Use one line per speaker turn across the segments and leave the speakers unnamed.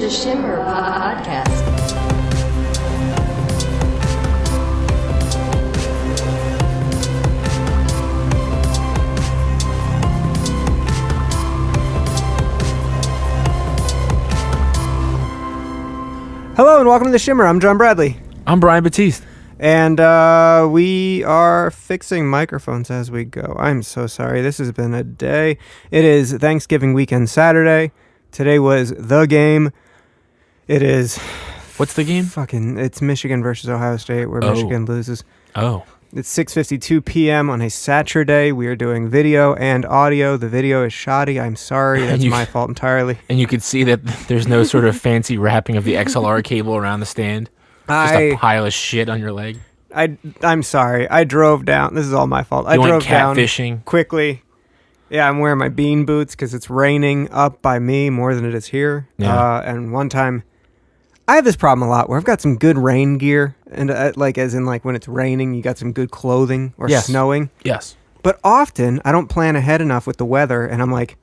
the Shimmer Podcast.
Hello and welcome to The Shimmer. I'm John Bradley.
I'm Brian Batiste.
And we are fixing microphones as we go. I'm so sorry. This has been a day. It is Thanksgiving weekend Saturday. Today was the game. It is...
What's the game?
It's Michigan versus Ohio State, where Michigan loses.
Oh.
It's 6:52 p.m. on a Saturday. We are doing video and audio. The video is shoddy. I'm sorry. That's my fault entirely.
And you could see that there's no sort of fancy wrapping of the XLR cable around the stand. Just a pile of shit on your leg.
I'm sorry. I drove down. This is all my fault. I drove down
catfishing
quickly. Yeah, I'm wearing my bean boots because it's raining up by me more than it is here.
Yeah.
And one time, I have this problem a lot where I've got some good rain gear, and as in when it's raining, you got some good clothing or snowing.
Yes.
But often, I don't plan ahead enough with the weather, and I'm like,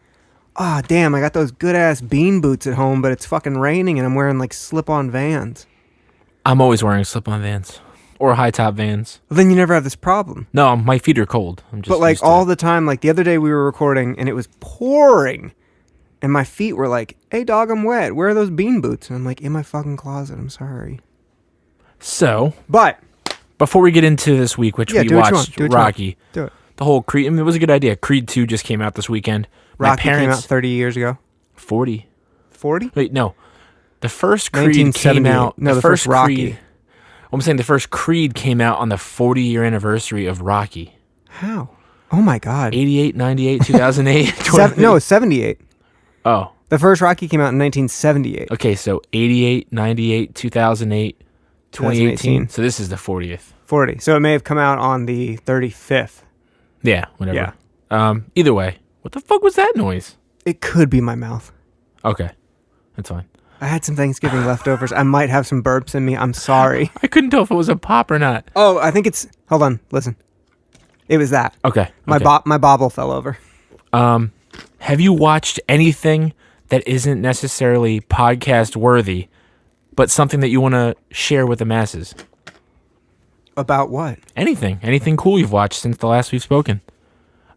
oh, damn, I got those good-ass bean boots at home, but it's fucking raining, and I'm wearing, slip-on Vans.
I'm always wearing slip-on Vans. Or high-top Vans.
Well, then you never have this problem.
No, my feet are cold. I'm just
But, all the time, the other day we were recording, and it was pouring, and my feet were like, hey, dog, I'm wet. Where are those bean boots? And I'm like, in my fucking closet. I'm sorry.
So,
but
before we get into this week, which we watched Rocky,
do it.
The whole Creed, it was a good idea. Creed 2 just came out this weekend.
Rocky came out 30 years ago.
40.
40?
Wait, no. The first Creed came out.
No, the first Rocky.
I'm saying the first Creed came out on the 40-year anniversary of Rocky.
How? Oh, my God.
88, 98, 2008?
No, 78.
Oh.
The first Rocky came out in 1978.
Okay, so 88, 98, 2008, 2018. So this is the 40th.
40. So it may have come out on the 35th.
Yeah, whatever.
Yeah.
Either way, what the fuck was that noise?
It could be my mouth.
Okay. That's fine.
I had some Thanksgiving leftovers. I might have some burps in me. I'm sorry.
I couldn't tell if it was a pop or not.
Oh, I think it's... Hold on. Listen. It was that.
Okay.
My bobble fell over.
Have you watched anything that isn't necessarily podcast worthy, but something that you want to share with the masses?
About what?
Anything cool you've watched since the last we've spoken.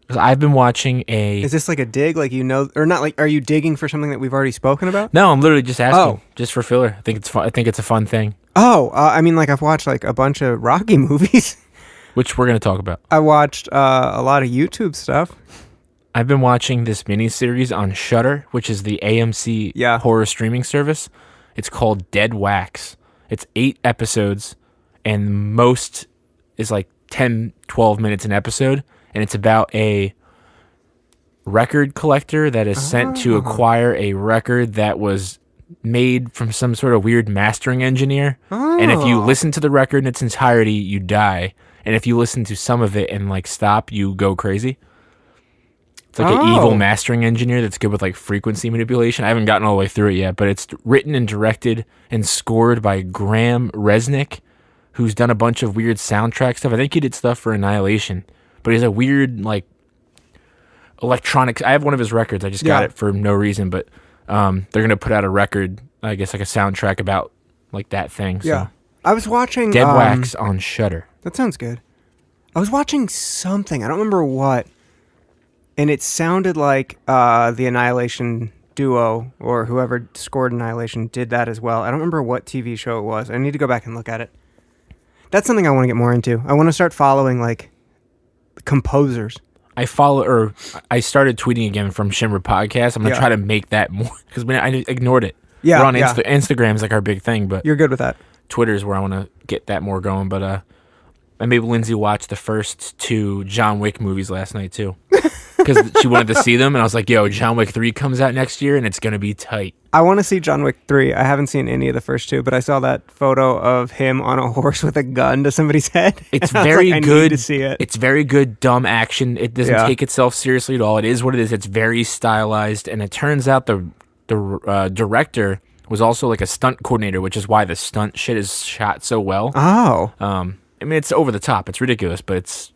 'Cause I've been watching
Is this like a dig? Or not? Are you digging for something that we've already spoken about?
No, I'm literally just asking, just for filler. I think it's fun. I think it's a fun thing.
Oh, I've watched a bunch of Rocky movies,
which we're gonna talk about.
I watched a lot of YouTube stuff.
I've been watching this miniseries on Shudder, which is the AMC horror streaming service. It's called Dead Wax. It's 8 episodes, and most is 10, 12 minutes an episode. And it's about a record collector that is sent to acquire a record that was made from some sort of weird mastering engineer. Oh. And if you listen to the record in its entirety, you die. And if you listen to some of it and stop, you go crazy. It's an evil mastering engineer that's good with frequency manipulation. I haven't gotten all the way through it yet, but it's written and directed and scored by Graham Resnick, who's done a bunch of weird soundtrack stuff. I think he did stuff for Annihilation. But he has a weird, electronics. I have one of his records. I just got it for no reason. But they're going to put out a record, I guess, a soundtrack about, that thing. So.
Yeah. I was watching...
Dead Wax on Shudder.
That sounds good. I was watching something. I don't remember what. And it sounded like the Annihilation duo, or whoever scored Annihilation, did that as well. I don't remember what TV show it was. I need to go back and look at it. That's something I want to get more into. I want to start following, composers.
I started tweeting again from Shimmer Podcast. I'm going to try to make that more, because I ignored it.
Yeah.
We're on Instagram's our big thing, but
you're good with that.
Twitter's where I want to get that more going, but I made Lindsay watch the first 2 John Wick movies last night too. Because she wanted to see them, and I was like, yo, John Wick 3 comes out next year, and it's going to be tight.
I want to see John Wick 3. I haven't seen any of the first 2, but I saw that photo of him on a horse with a gun to somebody's head.
It's very good.
I need to see it.
It's very good, dumb action. It doesn't take itself seriously at all. It is what it is. It's very stylized, and it turns out the director was also a stunt coordinator, which is why the stunt shit is shot so well.
Oh.
It's over the top. It's ridiculous, but it's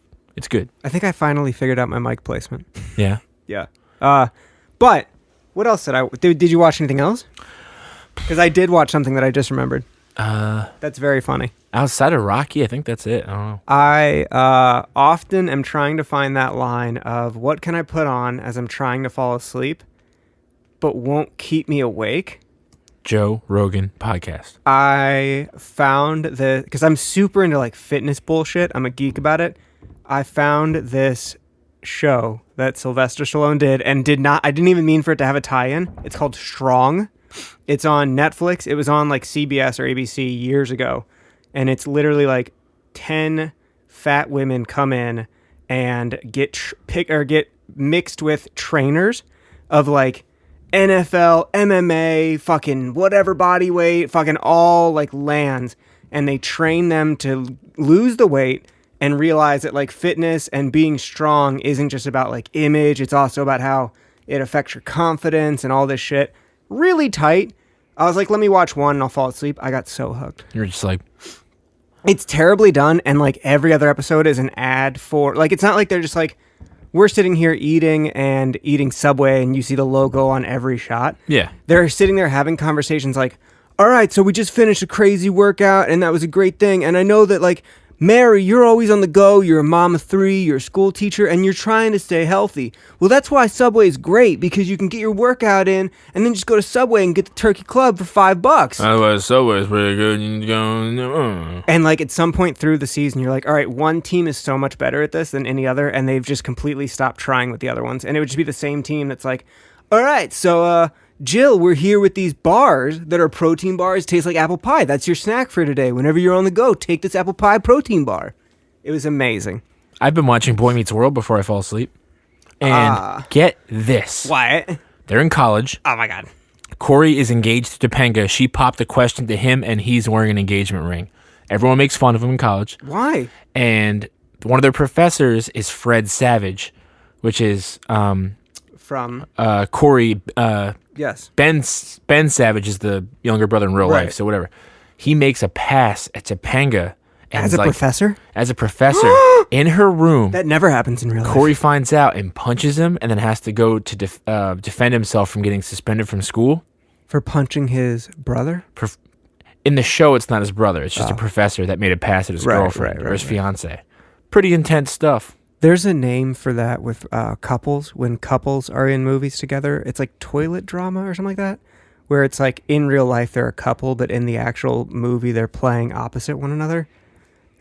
good.
I think I finally figured out my mic placement.
Yeah.
Yeah. But what else did you watch anything else? Because I did watch something that I just remembered. That's very funny.
Outside of Rocky, I think that's it. I don't know.
I often am trying to find that line of what can I put on as I'm trying to fall asleep, but won't keep me awake.
Joe Rogan podcast.
I found the, because I'm super into like fitness bullshit. I'm a geek about it. I found this show that Sylvester Stallone did and I didn't even mean for it to have a tie-in. It's called Strong. It's on Netflix. It was on like CBS or ABC years ago. And it's literally like 10 fat women come in and get mixed with trainers of like NFL, MMA, fucking whatever body weight, fucking all like lands. And they train them to lose the weight and realize that like fitness and being strong isn't just about like image. It's also about how it affects your confidence and all this shit. Really tight. I was like, let me watch one and I'll fall asleep. I got so hooked.
You're just like...
It's terribly done, and like every other episode is an ad for... Like, it's not like they're just like, we're sitting here eating Subway and you see the logo on every shot.
Yeah.
They're sitting there having conversations like, all right, so we just finished a crazy workout and that was a great thing. And I know that like, Mary, you're always on the go. You're a mom of 3. You're a school teacher, and you're trying to stay healthy. Well, that's why Subway is great, because you can get your workout in and then just go to Subway and get the turkey club for $5.
Otherwise, Subway is pretty good.
And like at some point through the season, you're like, all right, one team is so much better at this than any other, and they've just completely stopped trying with the other ones. And it would just be the same team that's like, all right, so Jill, we're here with these bars that are protein bars, taste like apple pie. That's your snack for today. Whenever you're on the go, take this apple pie protein bar. It was amazing.
I've been watching Boy Meets World before I fall asleep. And get this.
What?
They're in college.
Oh my God.
Corey is engaged to Topanga. She popped a question to him, and he's wearing an engagement ring. Everyone makes fun of him in college.
Why?
And one of their professors is Fred Savage, which is
from
Corey...
Yes.
Ben Savage is the younger brother in real life, so whatever. He makes a pass at Topanga.
As a professor?
As a professor. In her room.
That never happens in real life.
Corey finds out and punches him, and then has to go to defend himself from getting suspended from school.
For punching his brother?
In the show, it's not his brother. It's just a professor that made a pass at his girlfriend or his fiance. Pretty intense stuff.
There's a name for that with couples. When couples are in movies together, it's like toilet drama or something like that, where it's like in real life they're a couple, but in the actual movie they're playing opposite one another.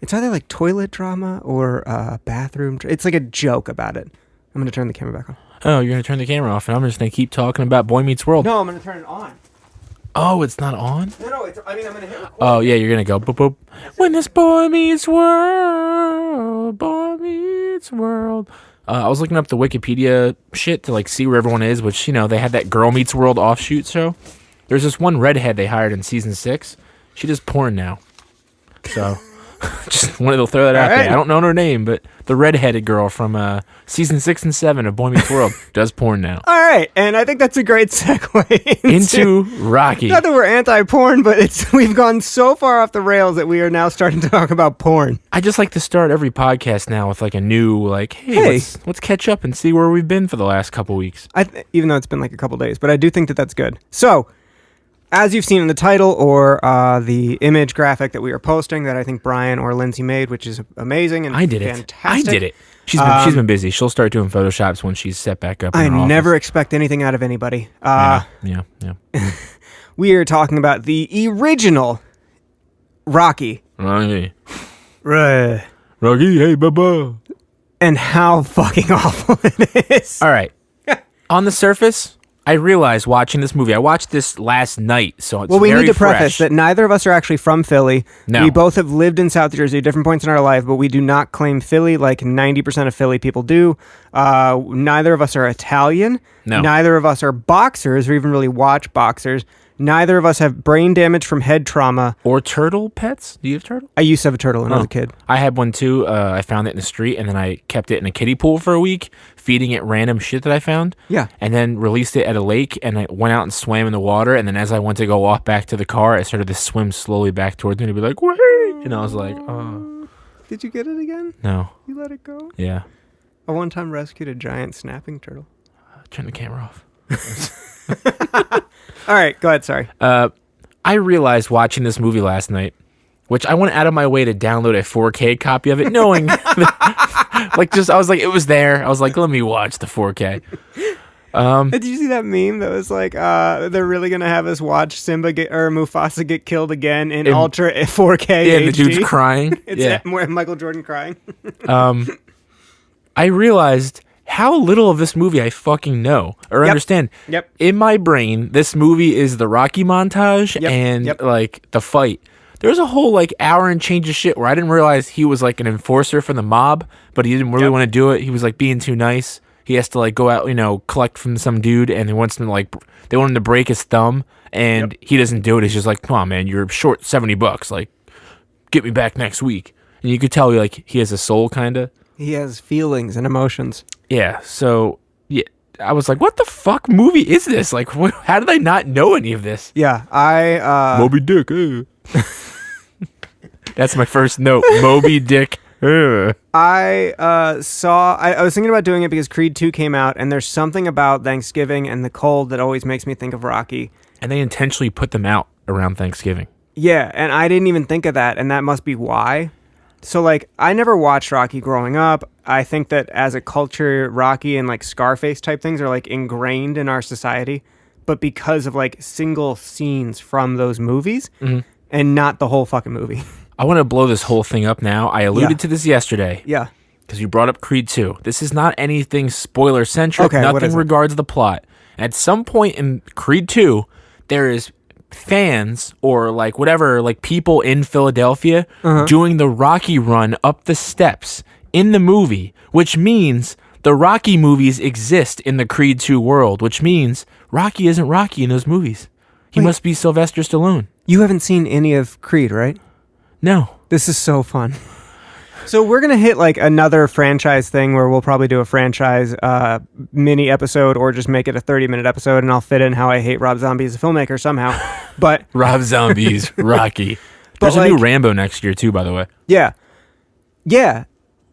It's either like toilet drama or bathroom. It's like a joke about it. I'm going to turn the camera back on.
Oh, you're going to turn the camera off, and I'm just going to keep talking about Boy Meets World.
No, I'm going to turn it on.
Oh, it's not on?
No, I'm going to hit record.
Oh, yeah, you're going to go boop, boop. When this boy meets world, boy meets world. I was looking up the Wikipedia shit to like see where everyone is, which, you know, they had that Girl Meets World offshoot show. There's this one redhead they hired in season 6. She does porn now. So... just wanted to throw that out there. I don't know her name, but the redheaded girl from season 6 and 7 of Boy Meets World does porn now.
All right, and I think that's a great segue
into Rocky.
Not that we're anti-porn, but we've gone so far off the rails that we are now starting to talk about porn.
I just like to start every podcast now with like a new, like, hey. Let's catch up and see where we've been for the last couple weeks.
Even though it's been like a couple days, but I do think that that's good. So, as you've seen in the title or the image graphic that we are posting that I think Brian or Lindsay made, which is amazing and fantastic.
I did it. She's been busy. She'll start doing Photoshops when she's set back up in her office.
Never expect anything out of anybody.
Yeah.
We are talking about the original Rocky.
Rocky.
Right.
Rocky, hey, baba.
And how fucking awful it is.
All right. On the surface... I realized watching this movie, I watched this last night, so it's
we
very
need to
fresh.
preface that neither of us are actually from Philly.
No.
We both have lived in South Jersey at different points in our life, but we do not claim Philly like 90% of Philly people do. Neither of us are Italian.
No.
Neither of us are boxers or even really watch boxers. Neither of us have brain damage from head trauma.
Or turtle pets? Do you have turtle?
I used to have a turtle when I was a kid.
I had one too. I found it in the street, and then I kept it in a kiddie pool for a week, feeding it random shit that I found.
Yeah.
And then released it at a lake, and I went out and swam in the water, and then as I went to go walk back to the car, I started to swim slowly back towards me and be like, wait! And I was like, oh.
Did you get it again?
No.
You let it go?
Yeah.
I one time rescued a giant snapping turtle.
Turn the camera off.
All right, go ahead, sorry.
I realized watching this movie last night, which I went out of my way to download a 4K copy of it, knowing, I was like, it was there. I was like, let me watch the 4K.
Did you see that meme that was like, they're really gonna have us watch Mufasa get killed again in ultra 4K?
Yeah,
HD?
the dude's crying.
It's Michael Jordan crying.
I realized how little of this movie I fucking know or understand.
Yep.
In my brain, this movie is the Rocky montage and like the fight. There's a whole like hour and change of shit where I didn't realize he was like an enforcer for the mob, but he didn't really want to do it. He was like being too nice. He has to like go out, collect from some dude, and they want him to break his thumb, and he doesn't do it. He's just like, come on, man, you're short $70. Like, get me back next week. And you could tell like he has a soul, kind of.
He has feelings and emotions.
Yeah, so yeah, I was like, what the fuck movie is this? Like, how did I not know any of this?
Yeah,
Moby Dick. That's my first note. Moby Dick.
I was thinking about doing it because Creed 2 came out, and there's something about Thanksgiving and the cold that always makes me think of Rocky.
And they intentionally put them out around Thanksgiving.
Yeah, and I didn't even think of that, and that must be why. So, like, I never watched Rocky growing up. I think that as a culture, Rocky and, like, Scarface type things are, like, ingrained in our society. But because of, like, single scenes from those movies, and not the whole fucking movie.
I want to blow this whole thing up now. I alluded to this yesterday.
Yeah.
Because you brought up Creed 2. This is not anything spoiler-centric.
Okay,
nothing regards the plot. At some point in Creed 2, there is fans or like whatever, like people in Philadelphia doing the Rocky run up the steps in the movie, which means the Rocky movies exist in the Creed 2 world, which means Rocky isn't Rocky in those movies. He must be Sylvester Stallone.
You haven't seen any of Creed, right?
No.
This is so fun. So we're going to hit like another franchise thing where we'll probably do a franchise mini episode or just make it a 30-minute episode, and I'll fit in how I hate Rob Zombie as a filmmaker somehow. But
Rob Zombie's Rocky. There's a new Rambo next year too, by the way.
Yeah. Yeah.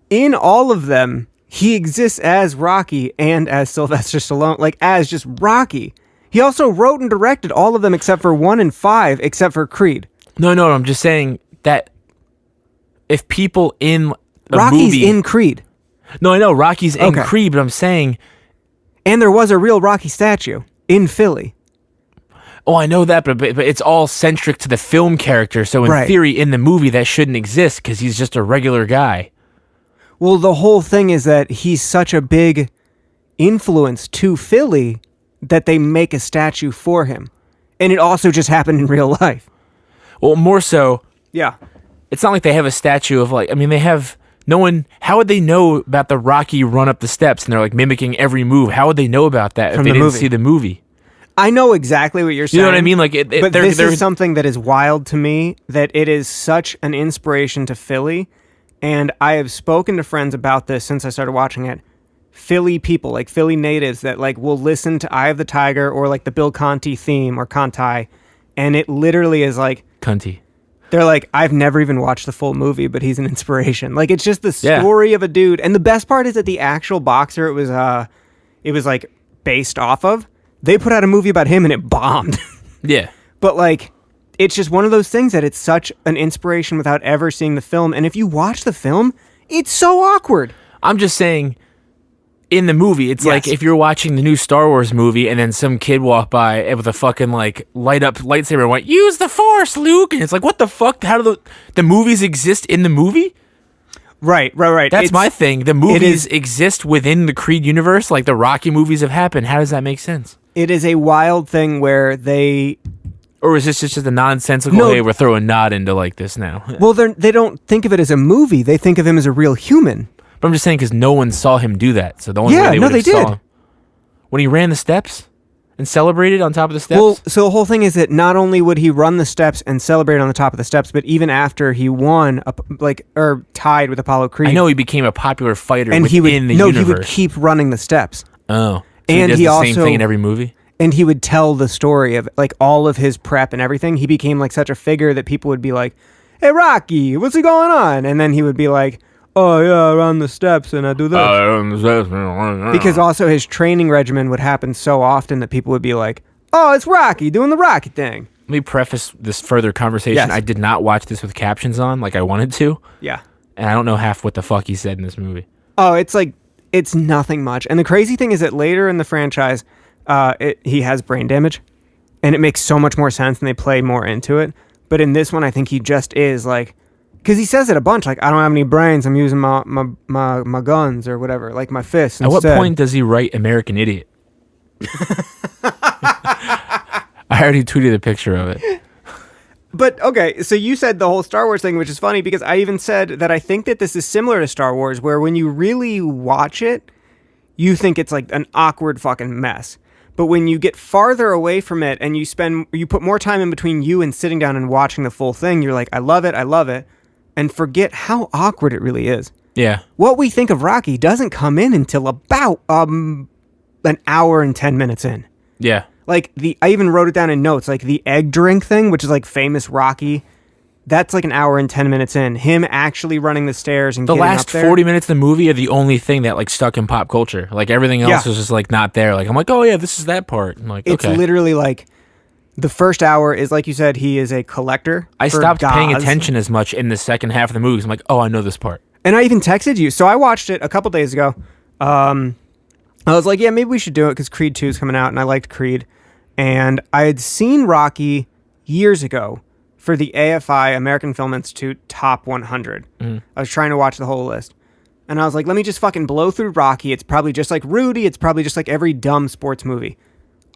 In all of them, he exists as Rocky and as Sylvester Stallone, like as just Rocky. He also wrote and directed all of them except for 1 and 5, except for Creed.
No, I'm just saying that if people in
Rocky's
movie...
in Creed.
No, I know, Rocky's in Creed, but I'm saying...
And there was a real Rocky statue in Philly.
Oh, I know that, but it's all centric to the film character, so in theory, in the movie, that shouldn't exist, because he's just a regular guy.
Well, the whole thing is that he's such a big influence to Philly that they make a statue for him. And it also just happened in real life.
Well, more so...
Yeah.
It's not like they have a statue of like, I mean, they have no one. How would they know about the Rocky run up the steps and they're like mimicking every move? How would they know about that if they didn't see the movie?
I know exactly what you're saying.
You know what I mean? Like,
but this is something that is wild to me, that it is such an inspiration to Philly. And I have spoken to friends about this since I started watching it. Philly people, like Philly natives that like will listen to Eye of the Tiger or like the Bill Conti theme or Conti. And it literally is like...
Conti.
They're like, I've never even watched the full movie, but he's an inspiration. Like, it's just the story of a dude. And the best part is that the actual boxer it was like based off of, they put out a movie about him and it bombed.
Yeah.
But like, it's just one of those things that it's such an inspiration without ever seeing the film. And if you watch the film, it's so awkward.
I'm just saying, in the movie, it's like if you're watching the new Star Wars movie and then some kid walked by with a fucking like light up lightsaber and went, "Use the Force, Luke," and it's like, what the fuck? How do the movies exist in the movie?
Right.
That's my thing. The movies exist within the Creed universe, like the Rocky movies have happened. How does that make sense?
It is a wild thing where they...
Or is this just a nonsensical, hey, we're throwing Nod into like this now?
Well, they don't think of it as a movie. They think of him as a real human.
But I'm just saying because no one saw him do that. So the only way they saw him... When he ran the steps and celebrated on top of the steps?
Well, so the whole thing is that not only would he run the steps and celebrate on the top of the steps, but even after he won, or tied with Apollo Creed...
I know he became a popular fighter within the universe.
No, he would keep running the steps.
Oh. So
and
he does the same thing in every movie?
And he would tell the story of like all of his prep and everything. He became like such a figure that people would be like, "Hey, Rocky, what's going on?" And then he would be like, "Oh yeah, I run the steps and I do this." Because also his training regimen would happen so often that people would be like, "Oh, it's Rocky doing the Rocky thing."
let me preface this further conversation.
Yes.
I did not watch this with captions on like I wanted to.
Yeah.
And I don't know half what the fuck he said in this movie.
Oh, it's nothing much. And the crazy thing is that later in the franchise, he has brain damage, and it makes so much more sense, and they play more into it. But in this one, I think he just is like, because he says it a bunch, like, I don't have any brains, I'm using my guns or whatever, like my fists
At
instead.
what point does he write American Idiot? I already tweeted a picture of it.
But, okay, so you said the whole Star Wars thing, which is funny, because I even said that I think that this is similar to Star Wars, where when you really watch it, you think it's like an awkward fucking mess. But when you get farther away from it and you put more time in between you and sitting down and watching the full thing, you're like, I love it, and forget how awkward it really is.
Yeah.
What we think of Rocky doesn't come in until about an hour and 10 minutes in.
Yeah.
Like, I even wrote it down in notes, like the egg drink thing, which is like famous Rocky. That's like an hour and 10 minutes in. Him actually running the stairs and
the
getting
last
up there.
40 minutes of the movie are the only thing that like stuck in pop culture. Like everything else was just like not there. Like I'm like, oh yeah, this is that part. I'm like,
It's
okay.
literally like the first hour is, like you said, he is a collector.
I
for
stopped paying
gauze.
attention as much in the second half of the movie. I'm like, oh, I know this part.
And I even texted you. So I watched it a couple days ago. I was like, yeah, maybe we should do it because Creed 2 is coming out, and I liked Creed. And I had seen Rocky years ago for the AFI, American Film Institute, Top 100. I was trying to watch the whole list. And I was like, let me just fucking blow through Rocky. It's probably just like Rudy. It's probably just like every dumb sports movie.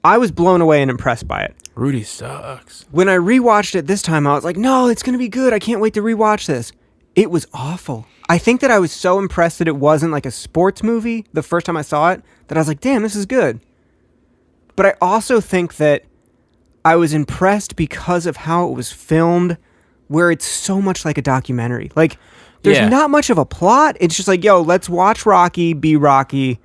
I was blown away and impressed by it.
Rudy sucks.
When I rewatched it this time, I was like, no, it's going to be good. I can't wait to rewatch this. It was awful. I think that I was so impressed that it wasn't like a sports movie the first time I saw it that I was like, damn, this is good. But I also think that I was impressed because of how it was filmed, where it's so much like a documentary. Like, there's not much of a plot. It's just like, yo, let's watch Rocky, be Rocky,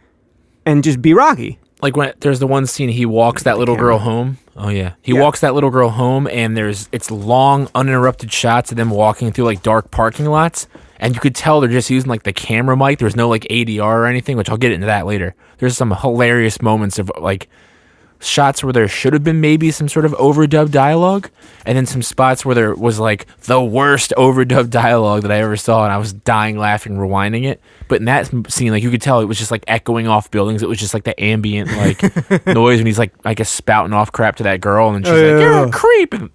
and just be Rocky.
Like when there's the one scene he walks that little girl home. Oh yeah. He walks that little girl home and it's long uninterrupted shots of them walking through like dark parking lots, and you could tell they're just using like the camera mic. There's no like ADR or anything, which I'll get into that later. There's some hilarious moments of like shots where there should have been maybe some sort of overdubbed dialogue, and then some spots where there was like the worst overdubbed dialogue that I ever saw, and I was dying laughing rewinding it. But in that scene, like you could tell it was just like echoing off buildings. It was just like the ambient like noise when he's like I guess spouting off crap to that girl, and then she's like, you're a creep, and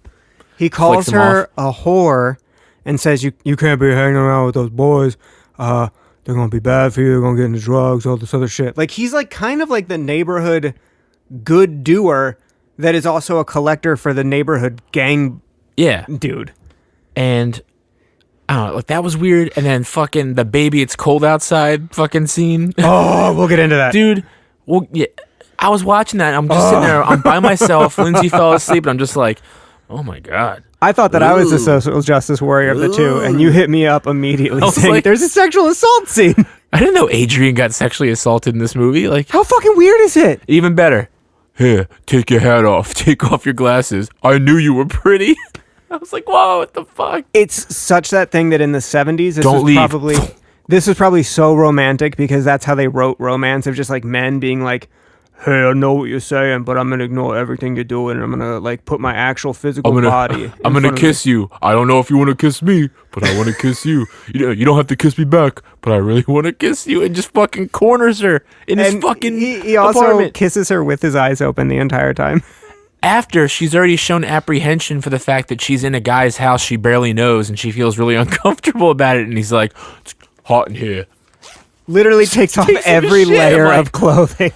he calls her a whore and says you can't be hanging around with those boys, they're gonna be bad for you, they're gonna get into drugs, all this other shit. Like he's like kind of like the neighborhood good doer that is also a collector for the neighborhood gang dude. And I don't know, like that was weird. And then fucking the baby it's cold outside fucking scene. Oh, we'll get into that. Dude, well, yeah, I was watching that, I'm just sitting there, I'm by myself, Lindsay fell asleep, and I'm just like, oh my God. I thought that I was the social justice warrior of the two, and you hit me up immediately saying, like, there's a sexual assault scene. I didn't know Adrian got sexually assaulted in this movie. Like, how fucking weird is it? Even better. Here, take your hat off. Take off your glasses. I knew you were pretty. I was like, whoa, what the fuck? It's such that thing that in the 70s, this was probably so romantic because that's how they wrote romance, of just like men being like, hey, I know what you're saying, but I'm going to ignore everything you're doing, and I'm going to like put my actual physical body. I'm going to kiss you. I don't know if you want to kiss me, but I want to kiss you. You don't have to kiss me back, but I really want to kiss you. And just fucking corners her in his fucking he also apartment. Kisses her with his eyes open the entire time. After she's already shown apprehension for the fact that she's in a guy's house she barely knows, and she feels really uncomfortable about it, and he's like, it's hot in here. Literally takes off every layer of clothing.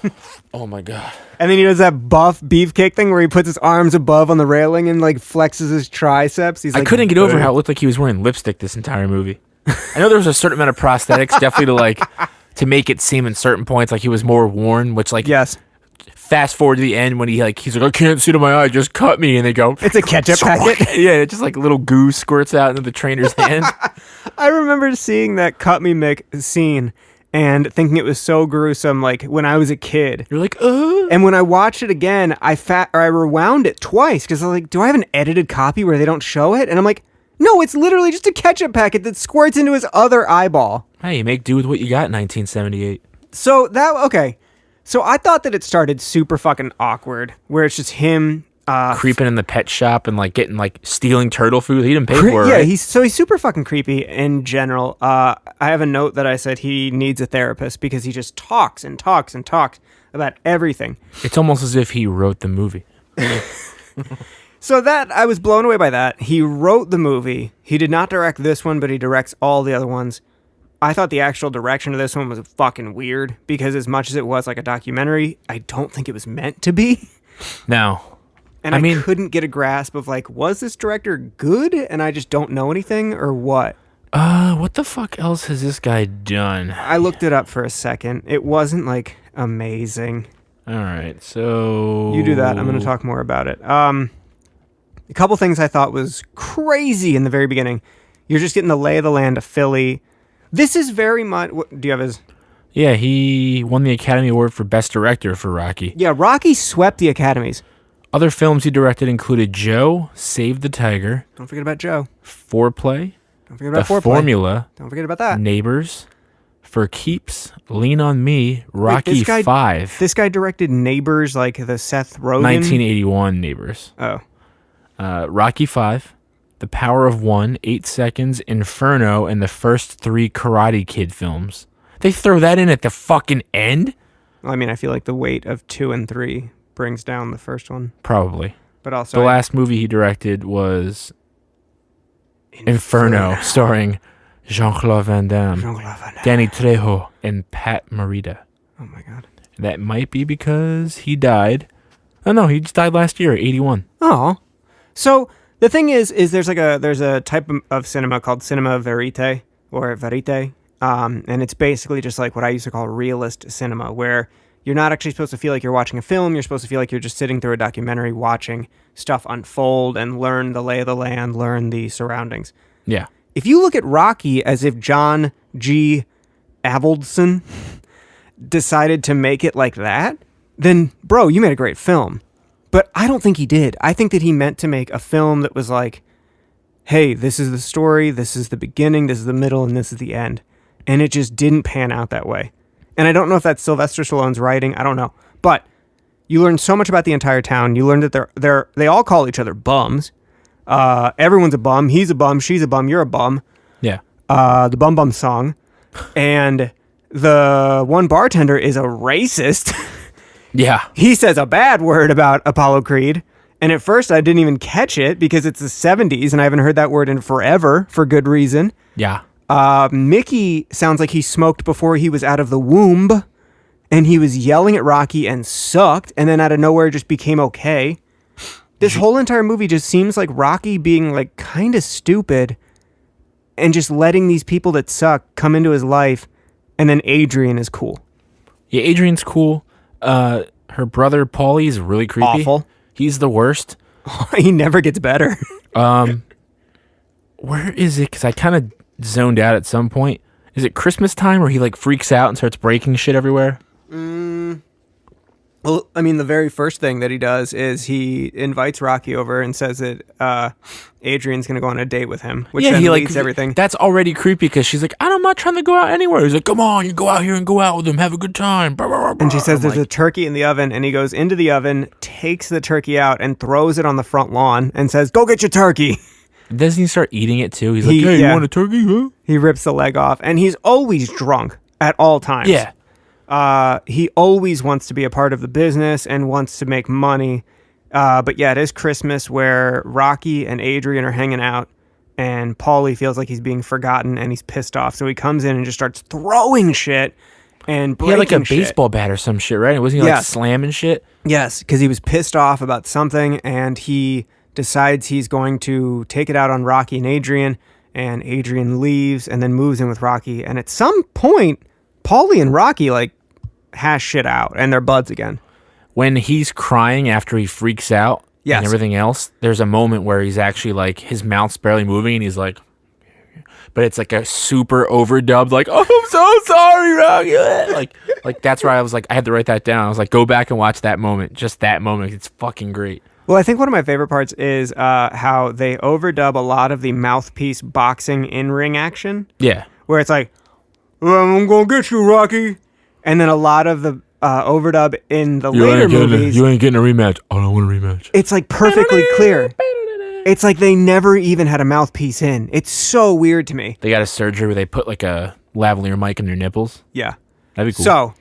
Oh my God. And then he does that buff beefcake thing where he puts his arms above on the railing and like flexes his triceps. He's like, I couldn't get over how it looked like he was wearing lipstick this entire movie. I know there was a certain amount of prosthetics definitely to make it seem in certain points like he was more worn, which like, yes. Fast forward to the end when he's like, I can't see to my eye, just cut me. And they go, it's a ketchup packet. Yeah, it just like little goo squirts out into the trainer's hand. I remember seeing that cut me Mick scene and thinking it was so gruesome, like when I was a kid. You're like, And when I watched it again, I rewound it twice because I was like, do I have an edited copy where they don't show it? And I'm like, no, it's literally just a ketchup packet that squirts into his other eyeball. Hey, you make do with what you got in 1978. So I thought that it started super fucking awkward, where it's just him
creeping in the pet shop and like getting like stealing turtle food. He didn't pay for it.
Yeah,
right?
he's super fucking creepy in general. I have a note that I said he needs a therapist because he just talks and talks and talks about everything.
It's almost as if he wrote the movie.
So that I was blown away by that. He wrote the movie. He did not direct this one, but he directs all the other ones. I thought the actual direction of this one was fucking weird because as much as it was like a documentary, I don't think it was meant to be.
No.
And I mean, couldn't get a grasp of like, was this director good and I just don't know anything or what?
What the fuck else has this guy done?
I looked it up for a second. It wasn't like amazing.
All right, so
You do that. I'm going to talk more about it. A couple things I thought was crazy in the very beginning. You're just getting the lay of the land of Philly. This is very much... Do you have his...
Yeah, he won the Academy Award for Best Director for Rocky.
Yeah, Rocky swept the Academies.
Other films he directed included Joe, Save the Tiger.
Don't forget about Joe.
Foreplay.
Don't forget about
The
Foreplay.
Formula.
Don't forget about that.
Neighbors. For Keeps. Lean on Me. Rocky 5.
This guy directed Neighbors, like the Seth Rogen...
1981 Neighbors.
Oh.
Rocky 5. The Power of One, 8 Seconds, Inferno, and the first 3 Karate Kid films. They throw that in at the fucking end?
I mean, I feel like the weight of 2 and 3 brings down the first one.
Probably.
But also...
The last movie he directed was Inferno, starring Jean-Claude Van Damme, Danny Trejo, and Pat Morita.
Oh my god.
That might be because he died. Oh no, he just died last year, 81.
Oh. So... The thing is there's a type of cinema called cinema verite or verite, and it's basically just like what I used to call realist cinema, where you're not actually supposed to feel like you're watching a film. You're supposed to feel like you're just sitting through a documentary, watching stuff unfold and learn the lay of the land, learn the surroundings.
Yeah.
If you look at Rocky as if John G. Avildsen decided to make it like that, then bro, you made a great film. But I don't think he did. I think that he meant to make a film that was like, hey, this is the story, this is the beginning, this is the middle, and this is the end. And it just didn't pan out that way. And I don't know if that's Sylvester Stallone's writing. I don't know. But you learn so much about the entire town. You learn that they all call each other bums. Everyone's a bum. He's a bum. She's a bum. You're a bum.
Yeah.
The Bum Bum song. And the one bartender is a racist.
Yeah.
He says a bad word about Apollo Creed. And at first I didn't even catch it because it's the 70s and I haven't heard that word in forever for good reason.
Yeah.
Mickey sounds like he smoked before he was out of the womb and he was yelling at Rocky and sucked and then out of nowhere just became okay. This whole entire movie just seems like Rocky being like kind of stupid and just letting these people that suck come into his life, and then Adrian is cool.
Yeah, Adrian's cool. Her brother Paulie is really creepy.
Awful.
He's the worst.
He never gets better.
Where is it? Because I kind of zoned out at some point. Is it Christmas time where he like freaks out and starts breaking shit everywhere?
Well, I mean, the very first thing that he does is he invites Rocky over and says that Adrian's going to go on a date with him, which then leads everything.
That's already creepy because she's like, I'm not trying to go out anywhere. He's like, come on, you go out here and go out with him. Have a good time.
And she says there's a turkey in the oven, and he goes into the oven, takes the turkey out, and throws it on the front lawn and says, go get your turkey.
Doesn't he start eating it too? He's like, hey, you want a turkey? Huh?
He rips the leg off, and he's always drunk at all times.
Yeah.
He always wants to be a part of the business and wants to make money. But yeah, it is Christmas where Rocky and Adrian are hanging out and Paulie feels like he's being forgotten and he's pissed off. So he comes in and just starts throwing shit and breaking shit.
He had like a baseball bat or some shit, right? Wasn't he like slamming shit?
Yes, because he was pissed off about something and he decides he's going to take it out on Rocky and Adrian leaves and then moves in with Rocky. And at some point, Paulie and Rocky like hash shit out and they're buds again.
When he's crying after he freaks out and everything else, there's a moment where he's actually like, his mouth's barely moving and he's like, but it's like a super overdubbed, like, oh, I'm so sorry, Rocky. Like that's where I was like, I had to write that down. I was like, go back and watch that moment. Just that moment. It's fucking great.
Well, I think one of my favorite parts is how they overdub a lot of the mouthpiece boxing in-ring action.
Yeah.
Where it's like, I'm going to get you, Rocky. And then a lot of the overdub in the later movies.
You ain't getting a rematch. I don't want a rematch.
It's like perfectly clear. It's like they never even had a mouthpiece in. It's so weird to me.
They got a surgery where they put like a lavalier mic in their nipples.
Yeah.
That'd be cool.
So,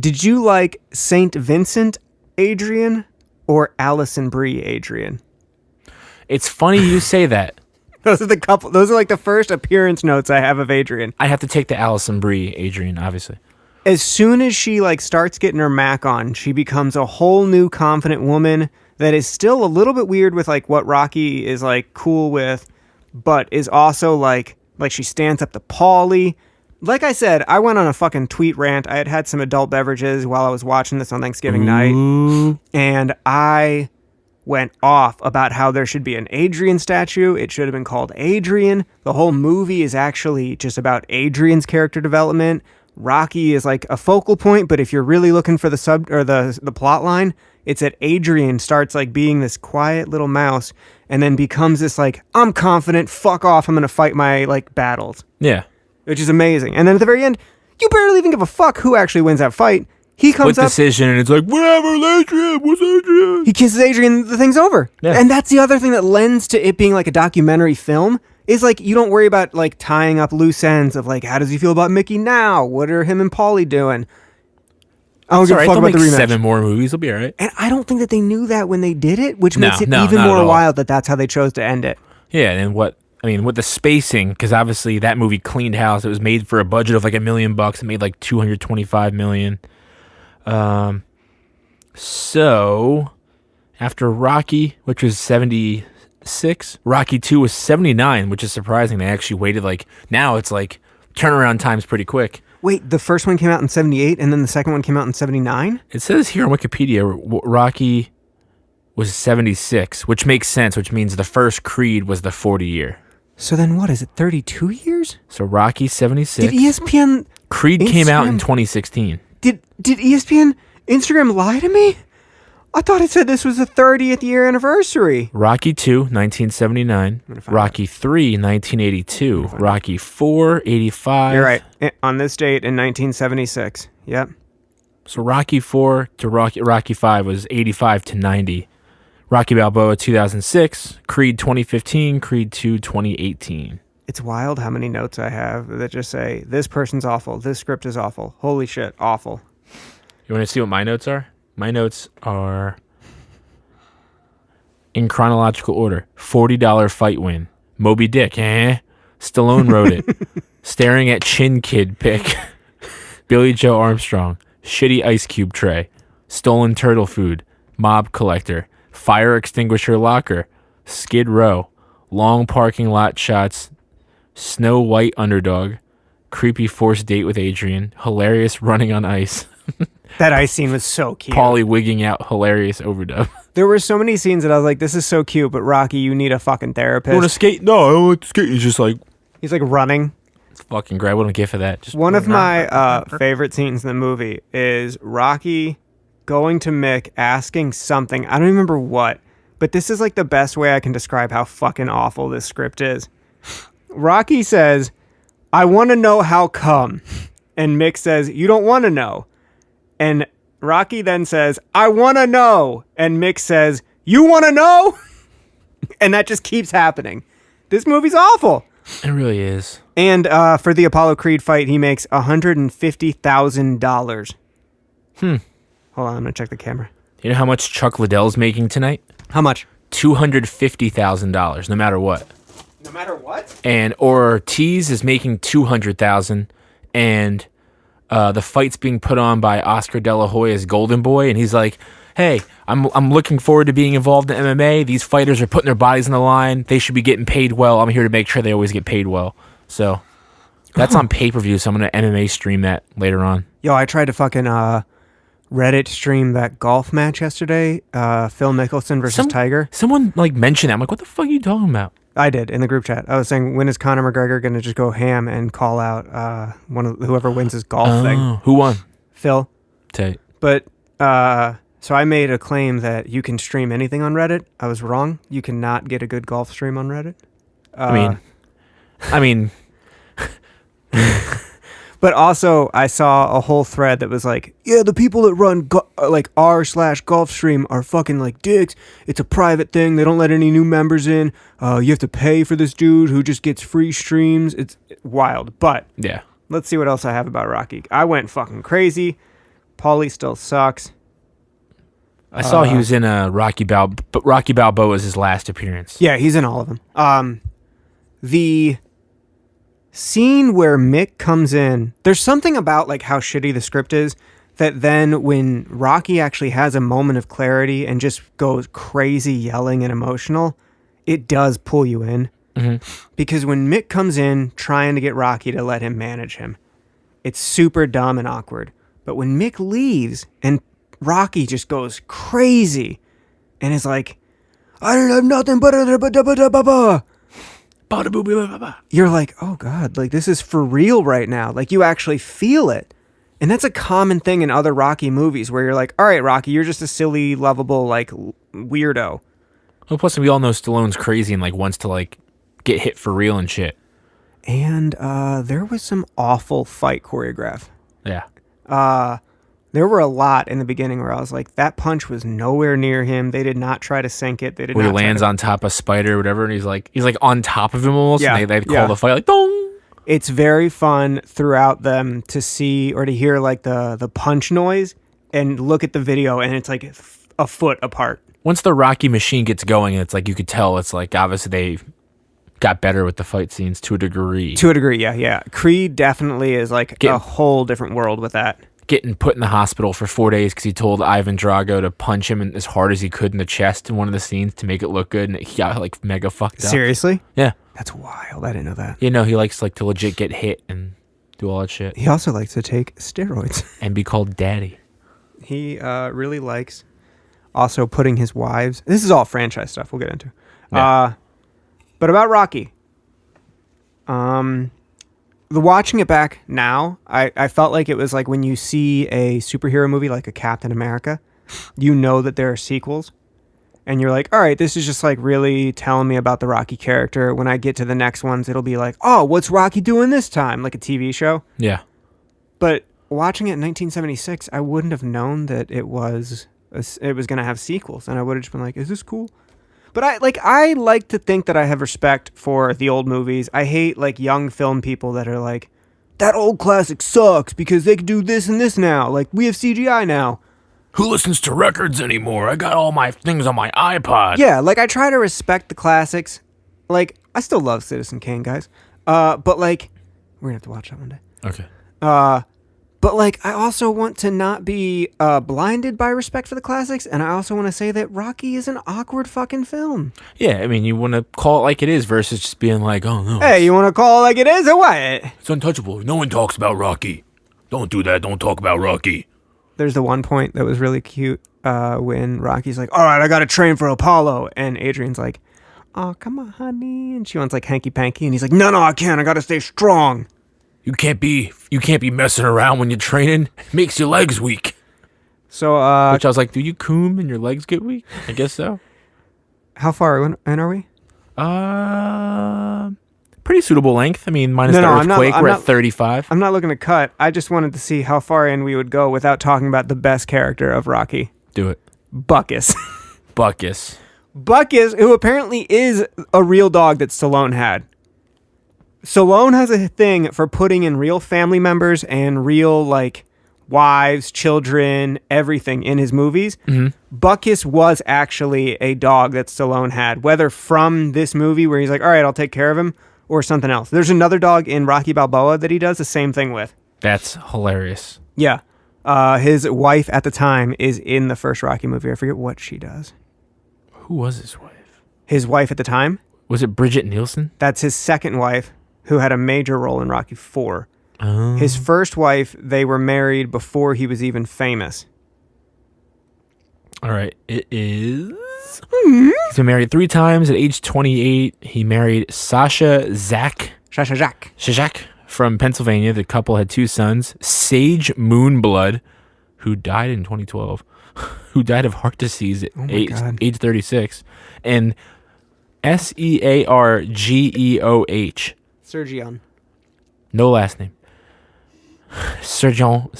did you like Saint Vincent Adrian or Alison Brie Adrian?
It's funny you say that.
Those are like the first appearance notes I have of Adrian.
I have to take the Alison Brie Adrian, obviously.
As soon as she like starts getting her Mac on, she becomes a whole new confident woman that is still a little bit weird with like what Rocky is like cool with, but is also like she stands up to Paulie. Like I said, I went on a fucking tweet rant. I had some adult beverages while I was watching this on Thanksgiving night, and I went off about how there should be an Adrian statue. It should have been called Adrian. The whole movie is actually just about Adrian's character development. Rocky is like a focal point, but if you're really looking for the plot line, it's that Adrian starts like being this quiet little mouse and then becomes this like, I'm confident, fuck off, I'm gonna fight my like battles.
Yeah.
Which is amazing. And then at the very end, you barely even give a fuck who actually wins that fight. He comes up...
decision, and it's like, whatever, Adrian, what's Adrian?
He kisses Adrian, the thing's over.
Yeah.
And that's the other thing that lends to it being like a documentary film, is like, you don't worry about like tying up loose ends of like, how does he feel about Mickey now? What are him and Paulie doing? I don't give a fuck about the rematch.
7 more movies, will be all right.
And I don't think that they knew that when they did it, which makes it even more wild that that's how they chose to end it.
Yeah, and with the spacing, because obviously that movie cleaned house. It was made for a budget of like $1 million. It made like $225 million. So after Rocky, which was 76, Rocky 2 was 79, which is surprising. They actually waited now it's like turnaround time's pretty quick.
Wait, the first one came out in 78 and then the second one came out in 79?
It says here on Wikipedia, Rocky was 76, which makes sense, which means the first Creed was the 40 year.
So then what is it, 32 years?
So Rocky 76.
Did ESPN...
Creed came out in 2016.
Did ESPN Instagram lie to me? I thought it said this was the 30th year anniversary.
Rocky 2, 1979. Rocky 3, 1982. Rocky 4, 85.
You're right. On this date in 1976. Yep.
So Rocky 4 to Rocky 5 was 85 to 90. Rocky Balboa 2006. Creed 2015. Creed 2 2018.
It's wild how many notes I have that just say, this person's awful. This script is awful. Holy shit, awful.
You want to see what my notes are? My notes are in chronological order. $40 fight win. Moby Dick, Stallone wrote it. Staring at Chin Kid pick. Billy Joe Armstrong. Shitty ice cube tray. Stolen turtle food. Mob collector. Fire extinguisher locker. Skid Row. Long parking lot shots. Snow White underdog. Creepy forced date with Adrian. Hilarious running on ice.
That ice scene was so cute.
Paulie wigging out, hilarious overdub.
There were so many scenes that I was like, this is so cute, but Rocky, you need a fucking therapist.
You want to skate? No, I don't want to skate. He's just like...
He's like running.
It's fucking great. I wouldn't give for that. Just
one of my favorite scenes in the movie is Rocky going to Mick asking something. I don't remember what, but this is like the best way I can describe how fucking awful this script is. Rocky says, I want to know how come. And Mick says, you don't want to know. And Rocky then says, I want to know. And Mick says, you want to know? And that just keeps happening. This movie's awful.
It really is.
And for the Apollo Creed fight, he makes $150,000. Hold on, I'm going to check the camera.
You know how much Chuck Liddell's making tonight?
How much?
$250,000, no matter what.
No matter what?
And Ortiz is making $200,000, and the fight's being put on by Oscar De La Hoya's Golden Boy, and he's like, hey, I'm looking forward to being involved in MMA. These fighters are putting their bodies on the line. They should be getting paid well. I'm here to make sure they always get paid well. So that's on pay-per-view, so I'm going to MMA stream that later on.
Yo, I tried to fucking Reddit stream that golf match yesterday, Phil Mickelson versus Tiger.
Someone mentioned that. I'm like, what the fuck are you talking about?
I did in the group chat. I was saying, when is Conor McGregor going to just go ham and call out whoever wins his golf thing?
Who won?
Phil.
Tight.
But so I made a claim that you can stream anything on Reddit. I was wrong. You cannot get a good golf stream on Reddit.
I mean,
But also, I saw a whole thread that was like, yeah, the people that run like r/Gulfstream are fucking like dicks. It's a private thing. They don't let any new members in. You have to pay for this dude who just gets free streams. It's wild. But
yeah,
let's see what else I have about Rocky. I went fucking crazy. Paulie still sucks.
I saw he was in Rocky Balboa, but Rocky Balboa was his last appearance.
Yeah, he's in all of them. The scene where Mick comes in, there's something about like how shitty the script is that then when Rocky actually has a moment of clarity and just goes crazy yelling and emotional, it does pull you in. Mm-hmm. Because when Mick comes in trying to get Rocky to let him manage him, it's super dumb and awkward. But when Mick leaves and Rocky just goes crazy and is like, I don't have nothing but you're like, oh God, like this is for real right now. Like you actually feel it. And that's a common thing in other Rocky movies where you're like, all right, Rocky, you're just a silly, lovable, like weirdo.
Well, plus we all know Stallone's crazy and like wants to like get hit for real and shit.
And there was some awful fight choreograph.
Yeah.
There were a lot in the beginning where I was like, that punch was nowhere near him. They did not try to sink it. They did
where
not.
He lands on top of Spider or whatever, and he's like on top of him almost.
Yeah,
and they call the fight like dong.
It's very fun throughout them to see or to hear like the punch noise and look at the video, and it's like a foot apart.
Once the Rocky machine gets going, it's like you could tell. It's like obviously they got better with the fight scenes to a degree.
To a degree, yeah. Creed definitely is like a whole different world with that.
Getting put in the hospital for 4 days because he told Ivan Drago to punch him as hard as he could in the chest in one of the scenes to make it look good, and he got like mega fucked up.
Seriously?
Yeah.
That's wild. I didn't know that.
You know, he likes like to legit get hit and do all that shit.
He also likes to take steroids.
And be called daddy.
He really likes also putting his wives... This is all franchise stuff we'll get into.
Yeah.
But about Rocky... The watching it back now, I felt like it was like when you see a superhero movie like a Captain America, you know that there are sequels, and you're like, all right, this is just like really telling me about the Rocky character. When I get to the next ones, it'll be like, oh, what's Rocky doing this time? Like a TV show.
Yeah.
But watching it in 1976, I wouldn't have known that it was going to have sequels, and I would have just been like, is this cool? But I like to think that I have respect for the old movies. I hate like young film people that are like, that old classic sucks because they can do this and this now. Like we have CGI now.
Who listens to records anymore? I got all my things on my iPod.
Yeah, like I try to respect the classics. Like I still love Citizen Kane, guys. But like we're gonna have to watch that one day.
Okay.
But like I also want to not be blinded by respect for the classics, and I also want to say that Rocky is an awkward fucking film.
Yeah, I mean, you want to call it like it is versus just being like, oh no.
Hey, you want to call it like it is or what?
It's untouchable. No one talks about Rocky. Don't do that. Don't talk about Rocky.
There's the one point that was really cute when Rocky's like, all right, I got to train for Apollo. And Adrian's like, oh, come on, honey. And she wants like hanky-panky. And he's like, no, I can't. I got to stay strong.
You can't be messing around when you're training. It makes your legs weak.
So,
which I was like, do you coom and your legs get weak? I guess so.
How far in are we?
Pretty suitable length. I mean, minus the earthquake, we're at 35.
I'm not looking to cut. I just wanted to see how far in we would go without talking about the best character of Rocky.
Do it.
Buckus.
Buckus,
who apparently is a real dog that Stallone had. Stallone has a thing for putting in real family members and real, like, wives, children, everything in his movies.
Mm-hmm.
Buckus was actually a dog that Stallone had, whether from this movie where he's like, all right, I'll take care of him, or something else. There's another dog in Rocky Balboa that he does the same thing with.
That's hilarious.
Yeah. His wife at the time is in the first Rocky movie. I forget what she does.
Who was his wife?
His wife at the time?
Was it Bridget Nielsen?
That's his second wife, who had a major role in Rocky IV.
Oh.
His first wife, they were married before he was even famous.
All right. It is... He's been married 3 times. At age 28, he married Sasha Zak from Pennsylvania. The couple had 2 sons. Sage Moonblood, who died in 2012, who died of heart disease at age 36. And Seargeoh.
Sergion.
No last name.
Stallone.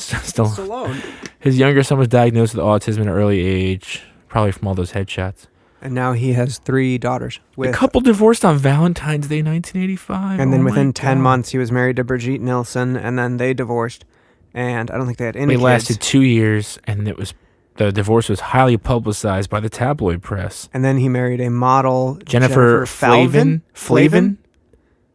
His younger son was diagnosed with autism at an early age, probably from all those headshots.
And now he has 3 daughters.
The couple divorced on Valentine's Day, 1985.
And then within 10 months, he was married to Brigitte Nielsen, and then they divorced. And I don't think they had any kids.
They lasted 2 years, and the divorce was highly publicized by the tabloid press.
And then he married a model,
Jennifer Flavin,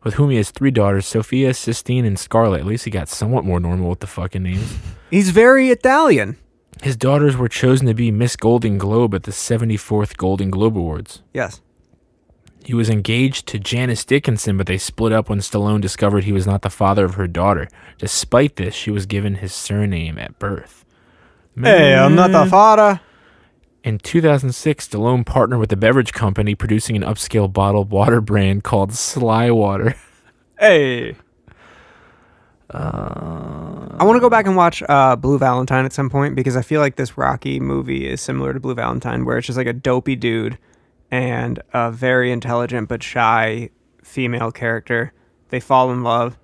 with whom he has 3 daughters, Sophia, Sistine, and Scarlett. At least he got somewhat more normal with the fucking names.
He's very Italian.
His daughters were chosen to be Miss Golden Globe at the 74th Golden Globe Awards.
Yes.
He was engaged to Janice Dickinson, but they split up when Stallone discovered he was not the father of her daughter. Despite this, she was given his surname at birth.
Hey, I'm not the father.
In 2006, Stallone partnered with a beverage company producing an upscale bottled water brand called Sly Water.
Hey. I want to go back and watch Blue Valentine at some point because I feel like this Rocky movie is similar to Blue Valentine, where it's just like a dopey dude and a very intelligent but shy female character. They fall in love,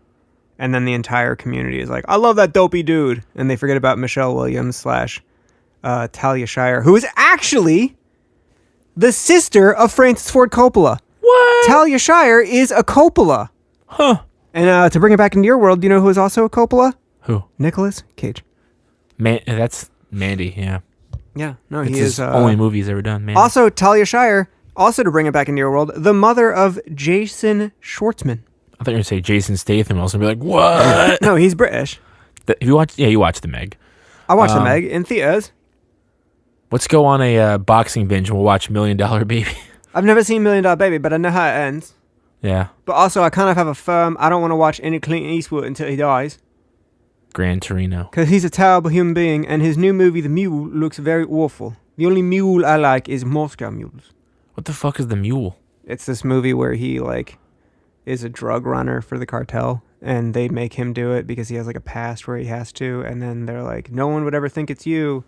and then the entire community is like, I love that dopey dude. And they forget about Michelle Williams / Talia Shire, who is actually the sister of Francis Ford Coppola.
What?
Talia Shire is a Coppola.
Huh.
And to bring it back into your world, do you know who is also a Coppola?
Who?
Nicolas Cage.
That's Mandy, yeah.
Yeah, no,
It's
he
his
is...
only movie he's ever done, Mandy.
Also, Talia Shire, also to bring it back into your world, the mother of Jason Schwartzman.
I thought you were going to say Jason Statham. I was going to be like, what?
No, he's British.
You watched The Meg.
I watched The Meg in theaters.
Let's go on a boxing binge and we'll watch $1 Million Baby.
I've never seen $1 Million Baby, but I know how it ends.
Yeah.
But also, I kind of have a firm, I don't want to watch any Clint Eastwood until he dies.
Gran Torino.
Because he's a terrible human being, and his new movie, The Mule, looks very awful. The only mule I like is Moscow Mules.
What the fuck is The Mule?
It's this movie where he, is a drug runner for the cartel, and they make him do it because he has, a past where he has to, and then they're like, no one would ever think it's you.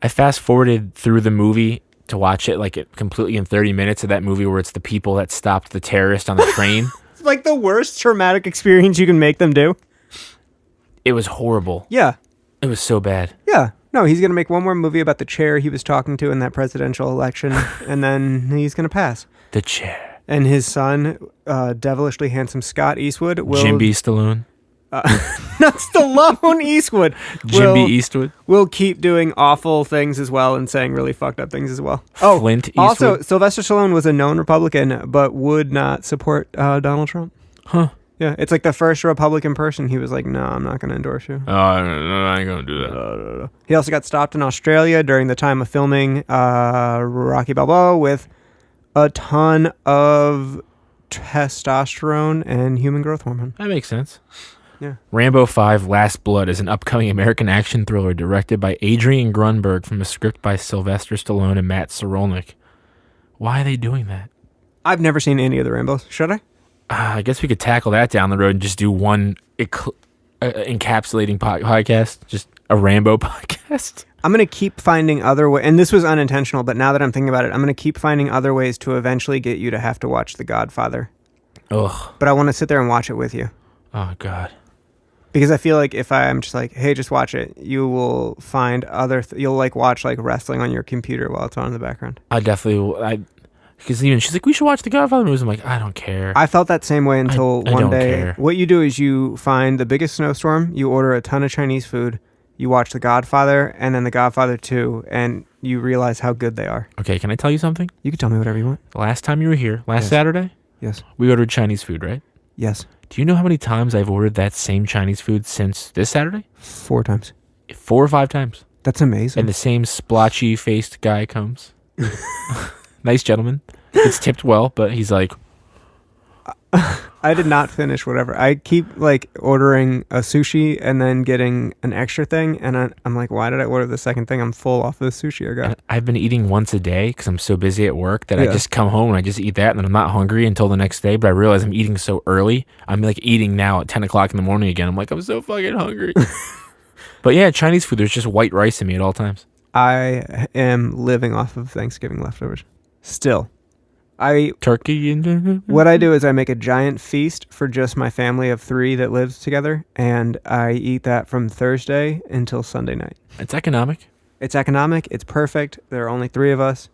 I fast-forwarded through the movie to watch it, completely in 30 minutes of that movie where it's the people that stopped the terrorist on the train.
It's like the worst traumatic experience you can make them do.
It was horrible.
Yeah.
It was so bad.
Yeah. No, he's going to make one more movie about the chair he was talking to in that presidential election, and then he's going to pass.
The chair.
And his son, devilishly handsome Scott Eastwood, will...
Jim B. Stallone.
Not Stallone, Eastwood.
Jim B. Eastwood.
Will keep doing awful things as well and saying really fucked up things as well.
Flint Eastwood.
Also, Sylvester Stallone was a known Republican, but would not support Donald Trump.
Huh.
Yeah, it's like the first Republican person. He was like, no, I'm not going to endorse you.
Oh, I ain't going to do that.
He also got stopped in Australia during the time of filming Rocky Balboa with a ton of testosterone and human growth hormone.
That makes sense.
Yeah.
Rambo 5 Last Blood is an upcoming American action thriller directed by Adrian Grunberg from a script by Sylvester Stallone and Matt Cerolnik. Why are they doing that?
I've never seen any of the Rambos. Should I?
I guess we could tackle that down the road and just do one encapsulating podcast, just a Rambo podcast.
I'm going to keep finding other ways, and this was unintentional, but now that I'm thinking about it, I'm going to keep finding other ways to eventually get you to have to watch The Godfather.
Ugh.
But I want to sit there and watch it with you.
Oh, God.
Because I feel like if I'm just like, hey, just watch it, you will find other... you'll watch wrestling on your computer while it's on in the background.
I definitely... Because even she's like, we should watch the Godfather movies. I'm like, I don't care.
I felt that same way until
I
one
don't
day.
care.
What you do is you find the biggest snowstorm, you order a ton of Chinese food, you watch The Godfather, and then The Godfather 2, and you realize how good they are.
Okay, can I tell you something?
You can tell me whatever you want.
The last time you were here, Saturday,
Yes.
we ordered Chinese food, right?
Yes.
Do you know how many times I've ordered that same Chinese food since this Saturday?
4 times.
4 or 5 times.
That's amazing.
And the same splotchy-faced guy comes. Nice gentleman. It's tipped well, but he's like...
I did not finish whatever. I keep ordering a sushi and then getting an extra thing, and I'm like, why did I order the second thing? I'm full off the sushi I got.
I've been eating once a day because I'm so busy at work that I just come home and I just eat that, and then I'm not hungry until the next day, but I realize I'm eating so early. I'm eating now at 10 o'clock in the morning again. I'm like, I'm so fucking hungry. But yeah, Chinese food, there's just white rice in me at all times.
I am living off of Thanksgiving leftovers. Still.
Turkey and
What I do is I make a giant feast for just my family of 3 that lives together, and I eat that from Thursday until Sunday night.
It's economic.
It's economic. It's perfect. There are only 3 of us.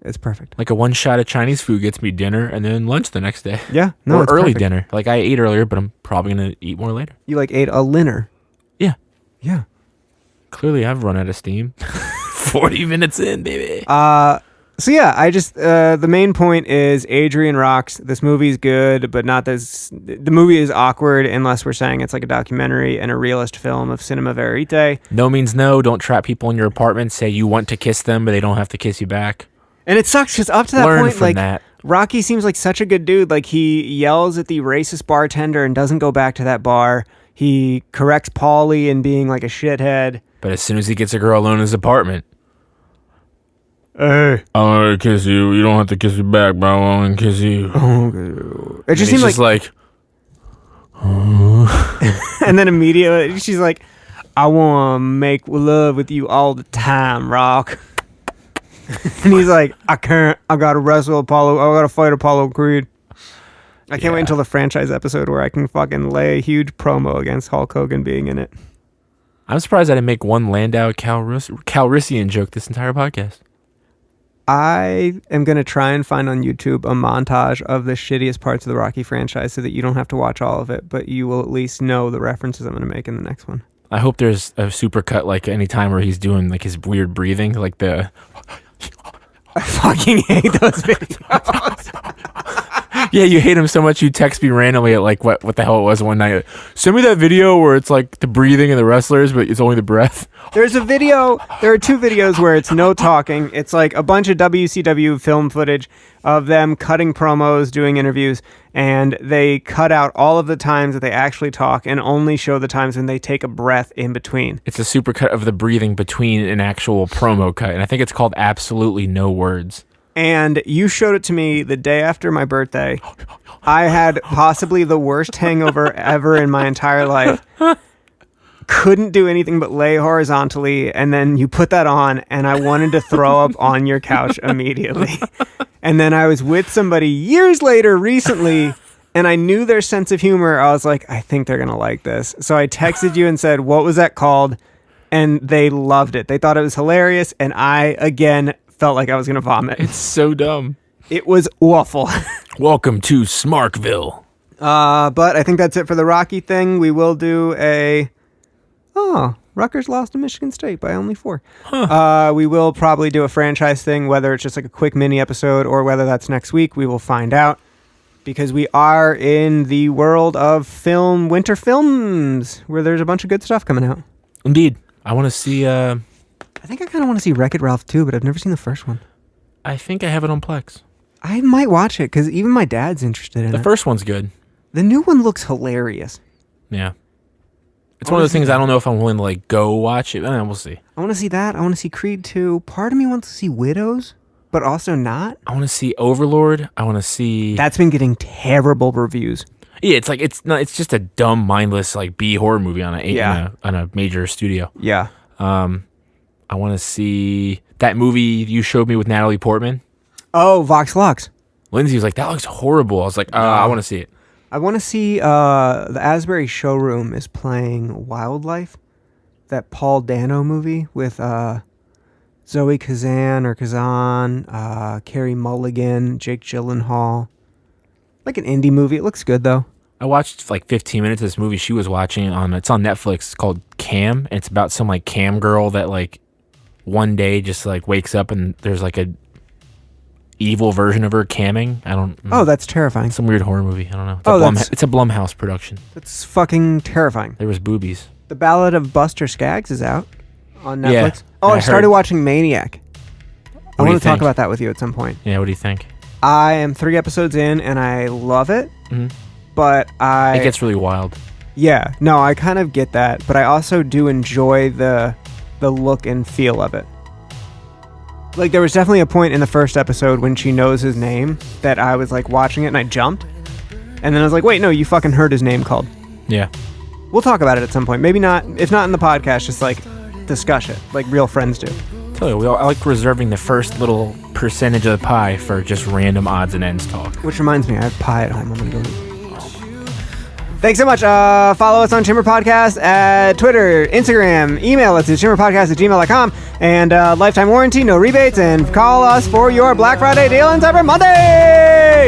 It's perfect.
Like a one shot of Chinese food gets me dinner and then lunch the next day.
Yeah. No,
or
it's
early
perfect.
dinner. Like I ate earlier, but I'm probably going to eat more later.
You like ate a dinner.
Yeah.
Yeah.
Clearly I've run out of steam. 40 minutes in, baby.
So yeah, I just the main point is Adrian rocks. This movie's good, but not this. The movie is awkward unless we're saying it's like a documentary and a realist film of cinema verite.
No means no. Don't trap people in your apartment. Say you want to kiss them, but they don't have to kiss you back.
And it sucks because up to that
Learn
point,
from
like
that.
Rocky seems like such a good dude. Like he yells at the racist bartender and doesn't go back to that bar. He corrects Paulie in being like a shithead.
But as soon as he gets a girl alone in his apartment,
hey,
I want to kiss you. You don't have to kiss me back, but I want to kiss you.
It just seems
like
and then immediately she's like, I want to make love with you all the time, Rock. And he's like, I can't. I got to wrestle Apollo. I got to fight Apollo Creed. I can't wait until the franchise episode where I can fucking lay a huge promo against Hulk Hogan being in it.
I'm surprised I didn't make one Landau Calrissian joke this entire podcast.
I am going to try and find on YouTube a montage of the shittiest parts of the Rocky franchise so that you don't have to watch all of it, but you will at least know the references I'm going to make in the next one.
I hope there's a supercut like any time where he's doing like his weird breathing, like the...
I fucking hate those videos.
Yeah, you hate him so much you text me randomly at like what the hell it was one night. Send me that video where it's like the breathing and the wrestlers, but it's only the breath.
There's a video. There are 2 videos where it's no talking. It's like a bunch of WCW film footage of them cutting promos, doing interviews, and they cut out all of the times that they actually talk and only show the times when they take a breath in between.
It's a supercut of the breathing between an actual promo cut, and I think it's called Absolutely No Words.
And you showed it to me the day after my birthday. I had possibly the worst hangover ever in my entire life. Couldn't do anything but lay horizontally, and then you put that on, and I wanted to throw up on your couch immediately. And then I was with somebody years later recently, and I knew their sense of humor. I was like, I think they're going to like this. So I texted you and said, what was that called? And they loved it. They thought it was hilarious, and I, again, felt like I was going to vomit.
It's so dumb.
It was awful.
Welcome to Smarkville.
But I think that's it for the Rocky thing. We will do Rutgers lost to Michigan State by only 4. We will probably do a franchise thing, whether it's just like a quick mini episode or whether that's next week. We will find out, because we are in the world of film, winter films, where there's a bunch of good stuff coming out.
Indeed. I want to see...
I think I kind of want to see Wreck-It Ralph too, but I've never seen the first one.
I think I have it on Plex.
I might watch it, because even my dad's interested in it.
The first one's good.
The new one looks hilarious.
Yeah. It's one of those things I don't know if I'm willing to like go watch it. We'll see.
I want to see that. I want to see Creed 2. Part of me wants to see Widows, but also not.
I want to see Overlord. I want to see...
That's been getting terrible reviews.
Yeah, it's like it's just a dumb, mindless like B horror movie on a major studio.
Yeah.
I want to see that movie you showed me with Natalie Portman.
Oh, Vox Lux.
Lindsay was like, that looks horrible. I was like, I want to see it.
I want to see the Asbury Showroom is playing Wildlife, that Paul Dano movie with Zoe Kazan, Carey Mulligan, Jake Gyllenhaal. Like an indie movie. It looks good though.
I watched like 15 minutes of this movie she was watching it's on Netflix. It's called Cam, and it's about some like cam girl that like one day just like wakes up and there's like a evil version of her camming. I don't know.
Oh, that's terrifying.
Some weird horror movie. I don't know. It's a Blumhouse production.
That's fucking terrifying.
There was boobies.
The Ballad of Buster Scaggs is out on Netflix.
Yeah,
I started watching Maniac. I want to talk
think?
about that with you at some point.
Yeah, what do you think?
I am 3 episodes in and I love it.
Mm-hmm.
But
it gets really wild.
Yeah, no, I kind of get that, but I also do enjoy the look and feel of it. Like, there was definitely a point in the first episode when she knows his name that I was like watching it and I jumped, and then I was like, wait, no, you fucking heard his name called.
Yeah,
we'll talk about it at some point. Maybe not, if not in the podcast, just like discuss it like real friends do.
Tell you, I like reserving the first little percentage of the pie for just random odds and ends talk.
Which reminds me, I have pie at home. I'm going to go eat. Thanks so much. Follow us on Chimmer Podcast at Twitter, Instagram, email us at chimmerpodcast@gmail.com, and lifetime warranty, no rebates, and call us for your Black Friday deal and Cyber Monday!